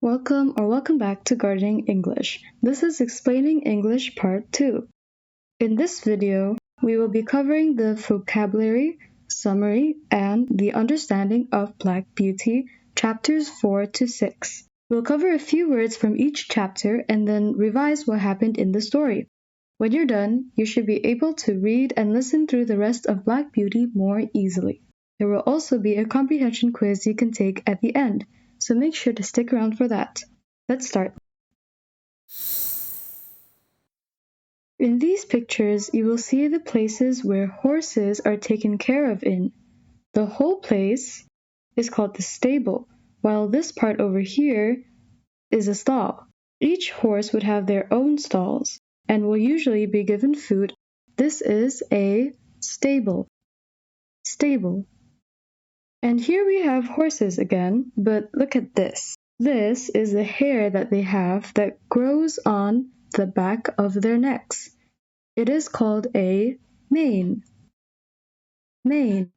Welcome back to Gardening English. This is Explaining English Part 2. In this video, we will be covering the vocabulary, summary, and the understanding of Black Beauty, chapters 4 to 6. We'll cover a few words from each chapter and then revise what happened in the story. When you're done, you should be able to read and listen through the rest of Black Beauty more easily. There will also be a comprehension quiz you can take at the end, so make sure to stick around for that. Let's start. In these pictures, you will see the places where horses are taken care of in. The whole place is called the stable, while this part over here is a stall. Each horse would have their own stalls and will usually be given food. This is a stable. Stable. And here we have horses again, but look at this. This is the hair that they have that grows on the back of their necks. It is called a mane. Mane.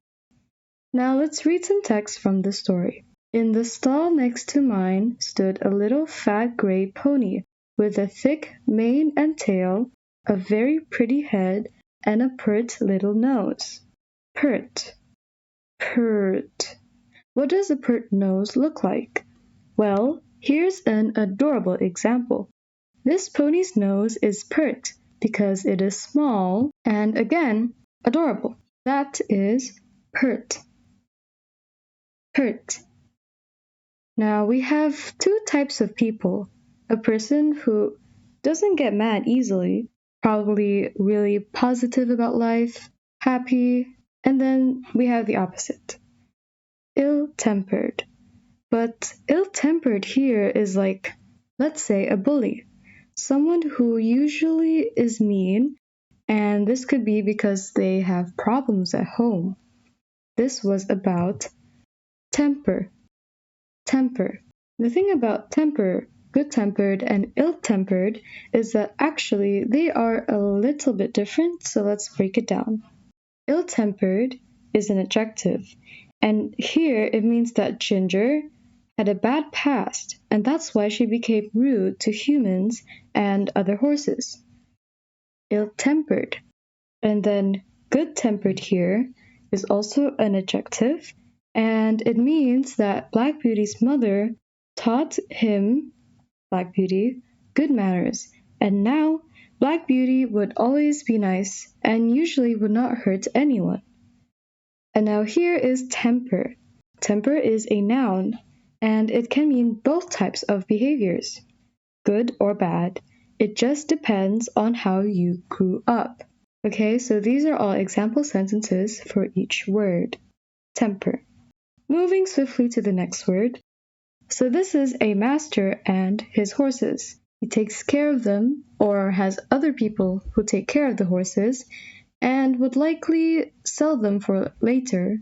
Now let's read some text from the story. In the stall next to mine stood a little fat gray pony with a thick mane and tail, a very pretty head, and a pert little nose. Pert. Pert. What does a pert nose look like? Well, here's an adorable example. This pony's nose is pert because it is small and, again, adorable. That is pert. Pert. Now, we have two types of people. A person who doesn't get mad easily, probably really positive about life, happy, and then we have the opposite. Ill-tempered. But ill-tempered here is like, let's say, a bully. Someone who usually is mean, and this could be because they have problems at home. This was about temper. Temper. The thing about temper, good-tempered and ill-tempered, is that actually they are a little bit different, so let's break it down. Ill-tempered is an adjective, and here it means that Ginger had a bad past, and that's why she became rude to humans and other horses. Ill-tempered. And then good-tempered here is also an adjective, and it means that Black Beauty's mother taught him, Black Beauty, good manners, and now Black Beauty would always be nice and usually would not hurt anyone. And now here is temper. Temper is a noun, and it can mean both types of behaviors, good or bad. It just depends on how you grew up. Okay, so these are all example sentences for each word. Temper. Moving swiftly to the next word. So this is a master and his horses. He takes care of them or has other people who take care of the horses and would likely sell them for later.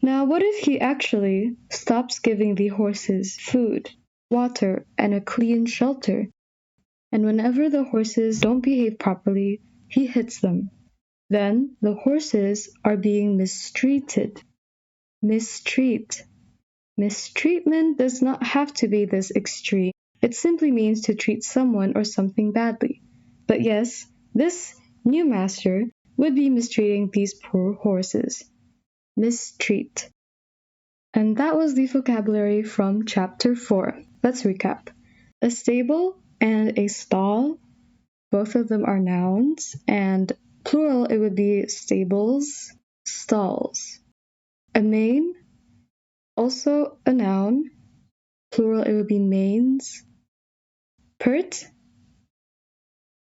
Now, what if he actually stops giving the horses food, water, and a clean shelter? And whenever the horses don't behave properly, he hits them. Then the horses are being mistreated. Mistreat. Mistreatment does not have to be this extreme. It simply means to treat someone or something badly. But yes, this new master would be mistreating these poor horses. Mistreat. And that was the vocabulary from chapter 4. Let's recap. A stable and a stall, both of them are nouns, and plural it would be stables, stalls. A mane, also a noun, plural it would be manes. Pert,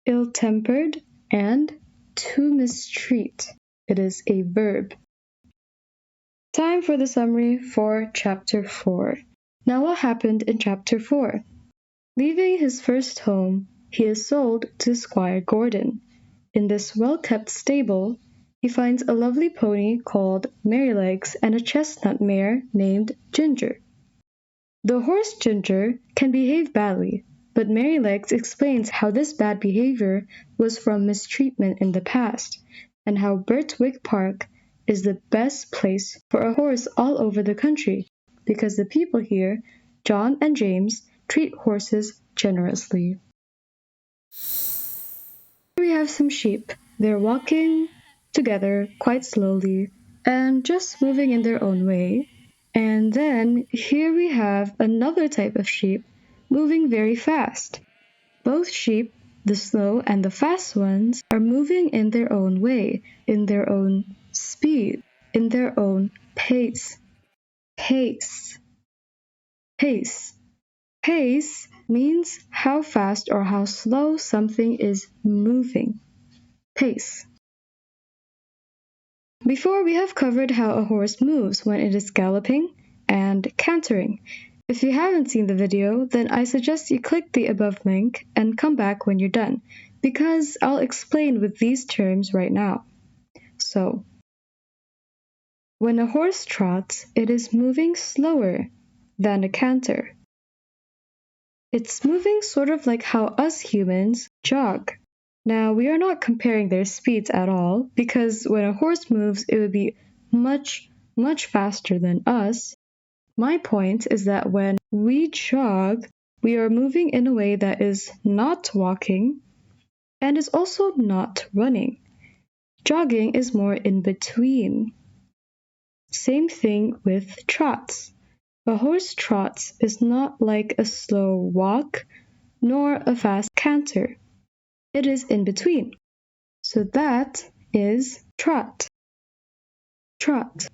ill-tempered, and to mistreat. It is a verb. Time for the summary for chapter 4. Now what happened in chapter 4? Leaving his first home, he is sold to Squire Gordon. In this well-kept stable, he finds a lovely pony called Merrylegs and a chestnut mare named Ginger. The horse Ginger can behave badly, but Merrylegs explains how this bad behavior was from mistreatment in the past, and how Birtwick Park is the best place for a horse all over the country, because the people here, John and James, treat horses generously. Here we have some sheep. They're walking together quite slowly and just moving in their own way. And then here we have another type of sheep moving very fast. Both sheep, the slow and the fast ones, are moving in their own way, in their own speed, in their own pace. Pace. Pace. Pace means how fast or how slow something is moving. Pace. Before, we have covered how a horse moves when it is galloping and cantering. If you haven't seen the video, then I suggest you click the above link and come back when you're done, because I'll explain with these terms right now. So, when a horse trots, it is moving slower than a canter. It's moving sort of like how us humans jog. Now, we are not comparing their speeds at all, because when a horse moves, it would be much, much faster than us. My point is that when we jog, we are moving in a way that is not walking and is also not running. Jogging is more in between. Same thing with trots. A horse trots is not like a slow walk nor a fast canter. It is in between. So that is trot. Trot.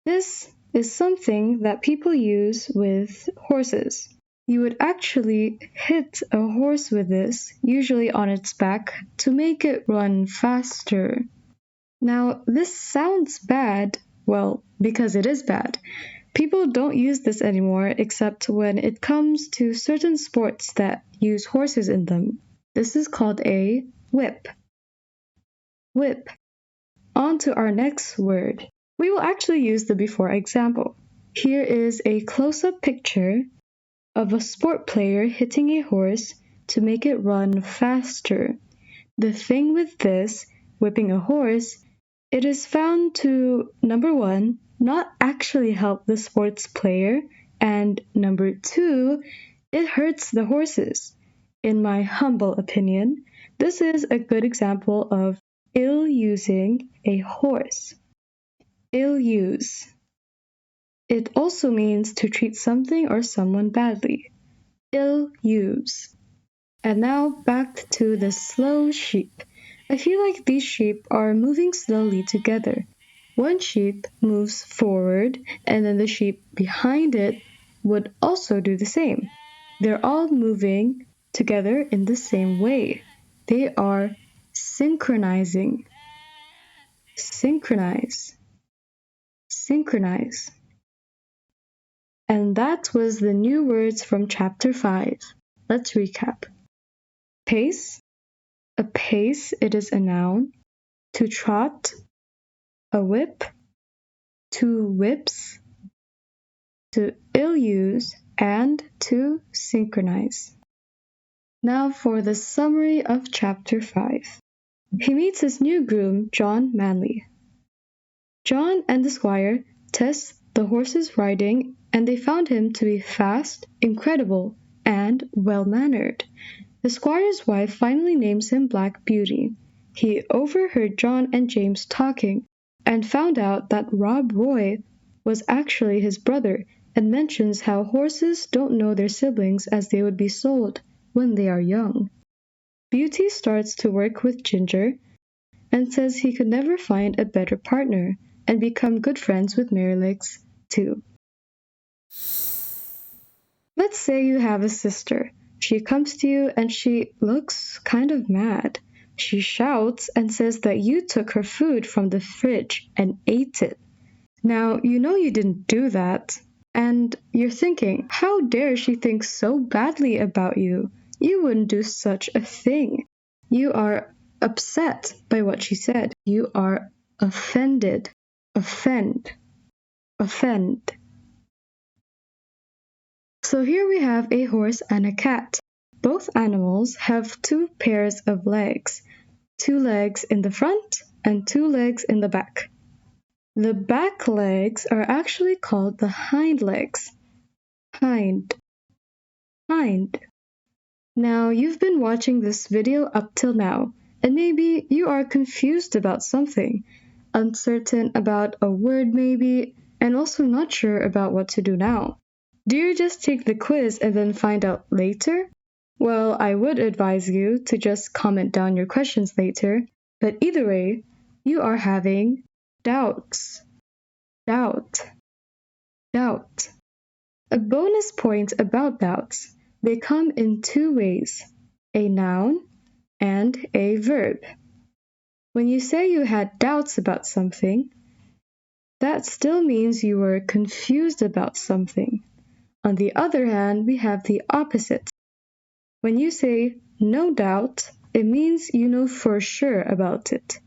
This is something that people use with horses. You would actually hit a horse with this, usually on its back, to make it run faster. Now, this sounds bad, well, because it is bad. People don't use this anymore except when it comes to certain sports that use horses in them. This is called a whip. Whip. On to our next word. We will actually use the before example. Here is a close-up picture of a sport player hitting a horse to make it run faster. The thing with this, whipping a horse, it is found to, number one, not actually help the sports player, and number two, it hurts the horses. In my humble opinion, this is a good example of ill-using a horse. Ill-use. It also means to treat something or someone badly. Ill-use. And now back to the slow sheep. I feel like these sheep are moving slowly together. One sheep moves forward, and then the sheep behind it would also do the same. They're all moving together in the same way. They are synchronizing. Synchronize. Synchronize. And that was the new words from chapter 5. Let's recap. Pace. A pace, it is a noun. To trot. A whip. Two whips. To ill-use and to synchronize. Now for the summary of chapter 5. He meets his new groom, John Manley. John and the squire test the horse's riding, and they found him to be fast, incredible, and well-mannered. The squire's wife finally names him Black Beauty. He overheard John and James talking and found out that Rob Roy was actually his brother, and mentions how horses don't know their siblings as they would be sold when they are young. Beauty starts to work with Ginger and says he could never find a better partner, and become good friends with Merrylegs too. Let's say you have a sister. She comes to you and she looks kind of mad. She shouts and says that you took her food from the fridge and ate it. Now, you know you didn't do that. And you're thinking, how dare she think so badly about you? You wouldn't do such a thing. You are upset by what she said. You are offended. Offend. Offend. So here we have a horse and a cat. Both animals have two pairs of legs. Two legs in the front and two legs in the back. The back legs are actually called the hind legs. Hind. kind. Now, you've been watching this video up till now, and maybe you are confused about something, uncertain about a word maybe, and also not sure about what to do now. Do you just take the quiz and then find out later? Well, I would advise you to just comment down your questions later, but either way, you are having doubts. Doubt. Doubt. A bonus point about doubts. They come in two ways, a noun and a verb. When you say you had doubts about something, that still means you were confused about something. On the other hand, we have the opposite. When you say no doubt, it means you know for sure about it.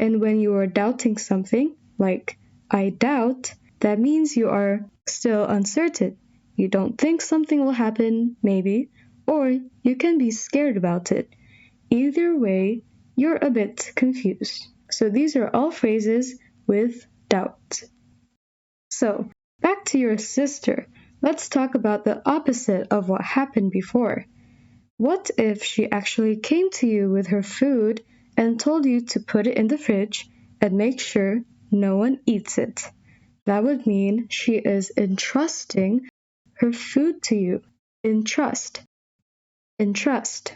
And when you are doubting something, like I doubt, that means you are still uncertain. You don't think something will happen, maybe, or you can be scared about it. Either way, you're a bit confused. So these are all phrases with doubt. So, back to your sister. Let's talk about the opposite of what happened before. What if she actually came to you with her food and told you to put it in the fridge and make sure no one eats it? That would mean she is entrusting her food to you. Entrust. Entrust.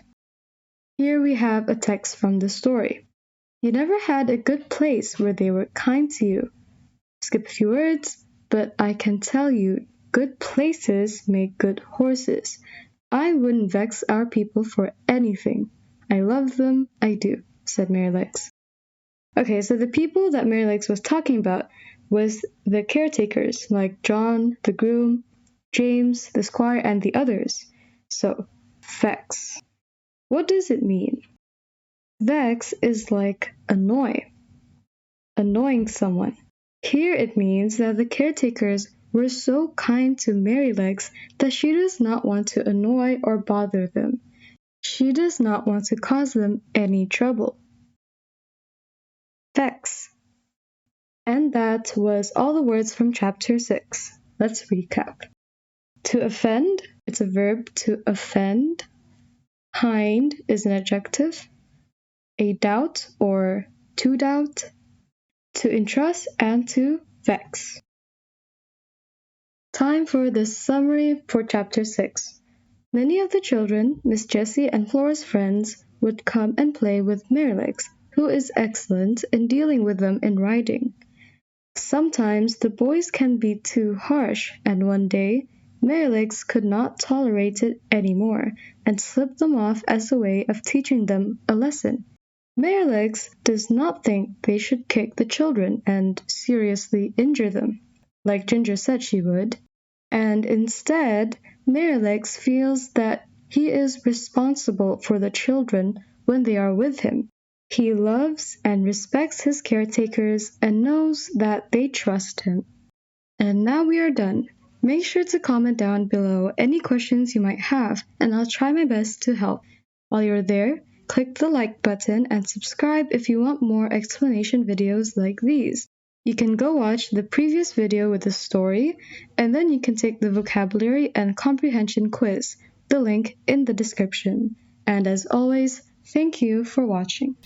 Here we have a text from the story. You never had a good place where they were kind to you. Skip a few words, but I can tell you, good places make good horses. I wouldn't vex our people for anything. I love them, I do, said Merrylegs. Okay, so the people that Merrylegs was talking about was the caretakers, like John, the groom, James, the squire, and the others. So, vex. What does it mean? Vex is like annoy, annoying someone. Here it means that the caretakers were so kind to Merrylegs that she does not want to annoy or bother them. She does not want to cause them any trouble. Vex. And that was all the words from chapter 6. Let's recap. To offend, it's a verb to offend. Hind is an adjective. A doubt or to doubt. To entrust and to vex. Time for the summary for chapter 6. Many of the children, Miss Jessie and Flora's friends, would come and play with Merrylegs, who is excellent in dealing with them in riding. Sometimes the boys can be too harsh, and one day Merrylegs could not tolerate it any more, and slipped them off as a way of teaching them a lesson. Merrylegs does not think they should kick the children and seriously injure them, like Ginger said she would, and instead, Merrylegs feels that he is responsible for the children when they are with him. He loves and respects his caretakers and knows that they trust him. And now we are done. Make sure to comment down below any questions you might have, and I'll try my best to help. While you're there, click the like button and subscribe if you want more explanation videos like these. You can go watch the previous video with the story, and then you can take the vocabulary and comprehension quiz, the link in the description. And as always, thank you for watching.